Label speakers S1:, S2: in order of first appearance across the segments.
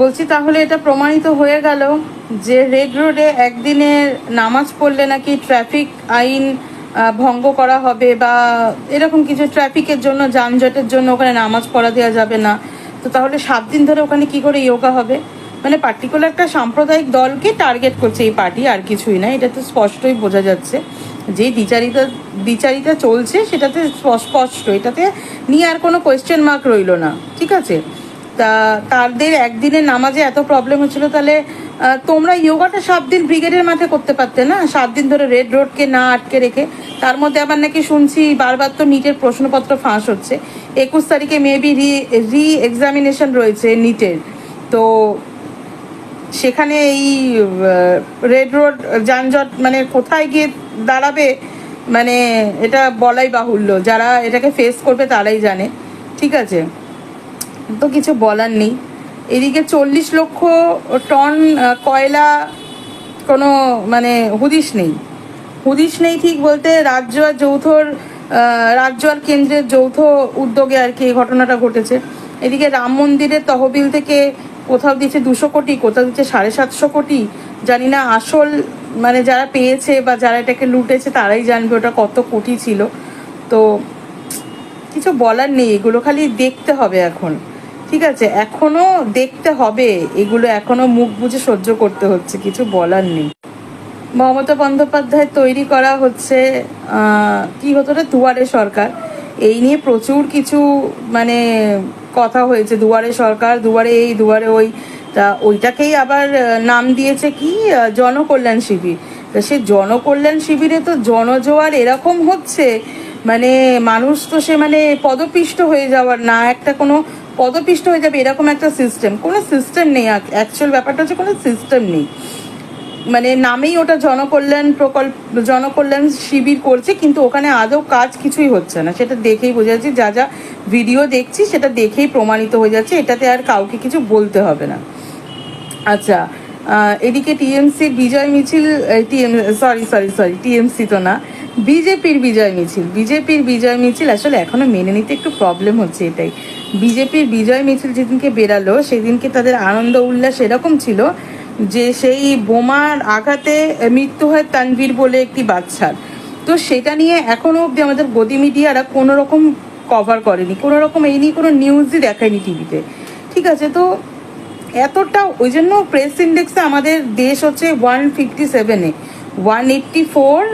S1: বলছি তাহলে এটা প্রমাণিত হয়ে গেল যে রেড রোডে একদিনের নামাজ পড়লে নাকি ট্রাফিক আইন ভঙ্গ করা হবে, বা এরকম কিছু ট্রাফিকের জন্য, যানজটের জন্য ওখানে নামাজ পড়া দেওয়া যাবে না। তো তাহলে 7 দিন ধরে ওখানে কি করে যোগা হবে? মানে পার্টিকুলার একটা সাম্প্রদায়িক দলকে টার্গেট করছে এই পার্টি, আর কিছুই না। এটা তো স্পষ্টই বোঝা যাচ্ছে যে দ্বিচারিতা চলছে, সেটাতে স্পষ্ট, এটাতে নিয়ে আর কোনো কোয়েশ্চেন মার্ক রইল না। ঠিক আছে, তা তাদের একদিনের নামাজে এত প্রবলেম হচ্ছিল, তাহলে তোমরা যোগাটা 7 দিন ব্রিগেডের মাঠে করতে পারতে না? 7 দিন ধরে রেড রোডকে না আটকে রেখে। তার মধ্যে আবার নাকি শুনছি বারবার তো নিটের প্রশ্নপত্র ফাঁস হচ্ছে। 21 তারিখে মেবি রি এক্সামিনেশন রয়েছে নিটের। তো সেখানে এই রেড রোড যানজট মানে কোথায় গিয়ে দাঁড়াবে, মানে এটা বলাই বাহুল্য। যারা এটাকে ফেস করবে তারাই জানে। ঠিক আছে, তো কিছু বলার নেই। এদিকে 40 লক্ষ টন কয়লা, কোনো মানে হুদিস নেই ঠিক বলতে। রাজ্য আর কেন্দ্রের যৌথ উদ্যোগে আর কি এই ঘটনাটা ঘটেছে। এদিকে রাম মন্দিরের তহবিল থেকে কোথাও দিচ্ছে 200 কোটি, কোথাও দিচ্ছে 750 কোটি। জানি না আসল মানে যারা পেয়েছে বা যারা এটাকে লুটেছে তারাই জানবে ওটা কত কোটি ছিল। তো কিছু বলার নেই, এগুলো খালি দেখতে হবে এখন। ঠিক আছে, এখনো দেখতে হবে এগুলো, এখনো মুখ বুজে সহ্য করতে হচ্ছে, কিছু বলার নেই। মমতা বন্দ্যোপাধ্যায় তৈরি করা হচ্ছে কি হতো না, দুয়ারে সরকার। এই নিয়ে প্রচুর কিছু মানে কথা হয়েছে, দুয়ারে সরকার, দুয়ারে এই দুয়ারে ওই। তা ওইটাকেই আবার নাম দিয়েছে কি জনকল্যাণ শিবির। তা সে জনকল্যাণ শিবিরে তো জনজোয়ার এরকম হচ্ছে, মানে মানুষ তো সে মানে পদপিষ্ট হয়ে যাওয়ার না, একটা কোনো পদপিষ্ট হয়ে যাবে এরকম একটা সিস্টেম, কোনো সিস্টেম নেই। অ্যাকচুয়াল ব্যাপারটা হচ্ছে কোনো সিস্টেম নেই। মানে নামেই ওটা জনকল্যাণ শিবির করছে, কিন্তু ওখানে আদৌ কাজ কিছুই হচ্ছে না। সেটা দেখেই বোঝা যাচ্ছে, যা যা ভিডিও দেখছি সেটা দেখেই প্রমাণিত হয়ে যাচ্ছে। এটাতে আর কাউকে কিছু বলতে হবে না। আচ্ছা, এদিকে টিএমসির বিজয় মিছিল, টিএমসি তো না, বিজেপির বিজয় মিছিল আসলে এখনো মেনে নিতে একটু প্রবলেম হচ্ছে। এটাই, বিজেপির বিজয় মিছিল যেদিনকে বেরালো সেদিনকে তাদের আনন্দ উল্লাস এরকম ছিল যে সেই বোমার আঘাতে মৃত্যু হয় তানভীর বলে একটি বাচ্চার। তো সেটা নিয়ে এখনো অবধি আমাদের গদি মিডিয়ারা কোনো রকম কভার করেনি, কোনো রকম এই নিয়ে কোনো নিউজই দেখায়নি টিভিতে। ঠিক আছে, তো এতটা ওই জন্য প্রেস ইন্ডেক্সে আমাদের দেশ হচ্ছে 157-এ, 184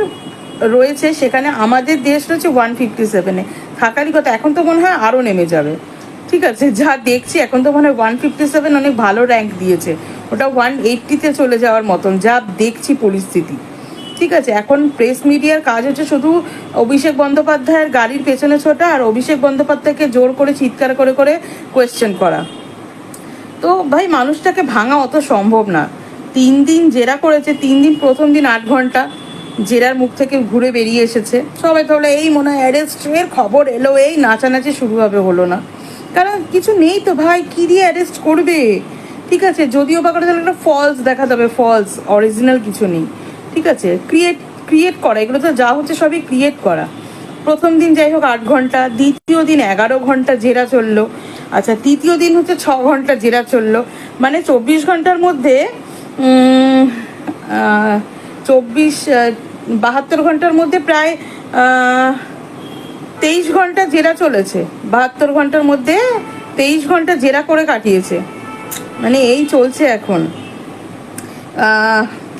S1: রয়েছে, সেখানে আমাদের দেশ রয়েছে 157-এ থাকারই কথা। এখন তো মনে হয় আরও নেমে যাবে। ঠিক আছে, যা দেখছি এখন তো মনে হয় 157 অনেক ভালো র্যাঙ্ক দিয়েছে, ওটা 180-তে চলে যাওয়ার মতন যা দেখছি পরিস্থিতি। ঠিক আছে, এখন প্রেস মিডিয়ার কাজ হচ্ছে শুধু অভিষেক বন্দ্যোপাধ্যায়ের গাড়ির পেছনে ছোটা আর অভিষেক বন্দ্যোপাধ্যায়কে জোর করে চিৎকার করে করে কোয়েশ্চেন করা। তো ভাই মানুষটাকে ভাঙা অত সম্ভব না। 3 দিন জেরা করেছে, 3 দিন, প্রথম দিন 8 ঘন্টা জেরার মুখ থেকে ঘুরে বেরিয়ে এসেছে। সবাই তাহলে এই মনে হয় অ্যারেস্টের খবর এলো, এই নাচানাচি শুরু হবে, হলো না। কারণ কিছু নেই তো ভাই, কি দিয়ে অ্যারেস্ট করবে? ঠিক আছে, যদিও বা করে তাহলে একটা ফলস দেখাতে হবে, ফলস, অরিজিনাল কিছু নেই। ঠিক আছে, ক্রিয়েট করা, এগুলো তো যা হচ্ছে সবই ক্রিয়েট করা। প্রথম দিন যাই হোক 8 ঘন্টা, দ্বিতীয় দিন 11 ঘন্টা জেরা চললো। আচ্ছা, তৃতীয় দিন হচ্ছে 6 ঘন্টা জেরা চললো। মানে 24 ঘন্টার মধ্যে 72 ঘন্টার মধ্যে প্রায় 23 ঘন্টা জেরা চলেছে। 72 ঘন্টার মধ্যে 23 ঘন্টা জেরা করে কাটিয়েছে। মানে এই চলছে এখন।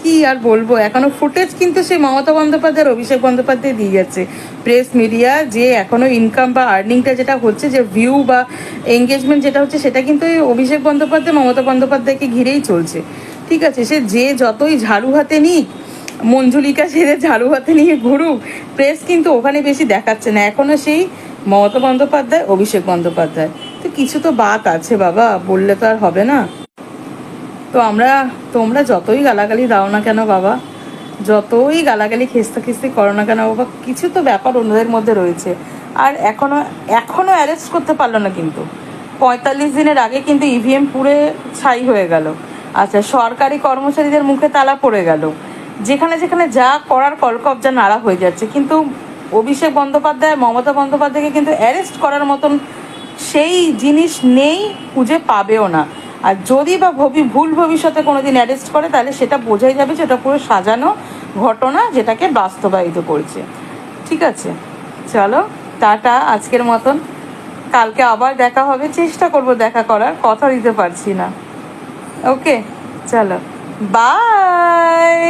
S1: কি আর বলবো, এখনো ফুটেজ কিন্তু সেই মমতা বন্দ্যোপাধ্যায়, অভিষেক বন্দ্যোপাধ্যায় দিয়ে যাচ্ছে। প্রেস মিডিয়া যে এখনো ইনকাম বা আর্নিংটা যেটা হচ্ছে, যে ভিউ বা এঙ্গেজমেন্ট যেটা হচ্ছে, সেটা কিন্তু অভিষেক বন্দ্যোপাধ্যায়, মমতা বন্দ্যোপাধ্যায়কে ঘিরেই চলছে। ঠিক আছে, সে যে যতই ঝাড়ু হাতে নিক, মঞ্জুলিকা সেরে ঝাড়ু হাতে নিয়ে ঘুরুক, প্রেস কিন্তু ওখানে বেশি দেখাচ্ছে না। এখনো সেই মমতা বন্দ্যোপাধ্যায়, অভিষেক বন্দ্যোপাধ্যায়। তো কিছু তো বাত আছে বাবা, বললে তো আর হবে না। তো তোমরা যতই গালাগালি দাও না কেন বাবা, যতই গালাগালি খিস্তি করো না কেন বাবা, কিছু তো ব্যাপার অন্যদের মধ্যে রয়েছে। আর এখনো অ্যারেস্ট করতে পারলো না, কিন্তু 45 দিনের আগে কিন্তু ইভিএম পুরে ছাই হয়ে গেল। আচ্ছা, সরকারি কর্মচারীদের মুখে তালা পড়ে গেল, যেখানে যেখানে যা করার কলকবজা নাড়া হয়ে যাচ্ছে। কিন্তু অভিষেক বন্দ্যোপাধ্যায়, মমতা বন্দ্যোপাধ্যায়কে কিন্তু অ্যারেস্ট করার মতন সেই জিনিস নেই, খুঁজে পাবেও না। আর যদি বা ভুল ভবিষ্যতে কোনোদিন অ্যারেস্ট করে, তাহলে সেটা বোঝাই যাবে যে ওটা পুরো সাজানো ঘটনা, যেটাকে বাস্তবায়িত করছে। ঠিক আছে, চলো টাটা আজকের মতন। কালকে আবার দেখা হবে, চেষ্টা করব দেখা করার, কথা দিতে পারছি না। ওকে, চলো, বাই।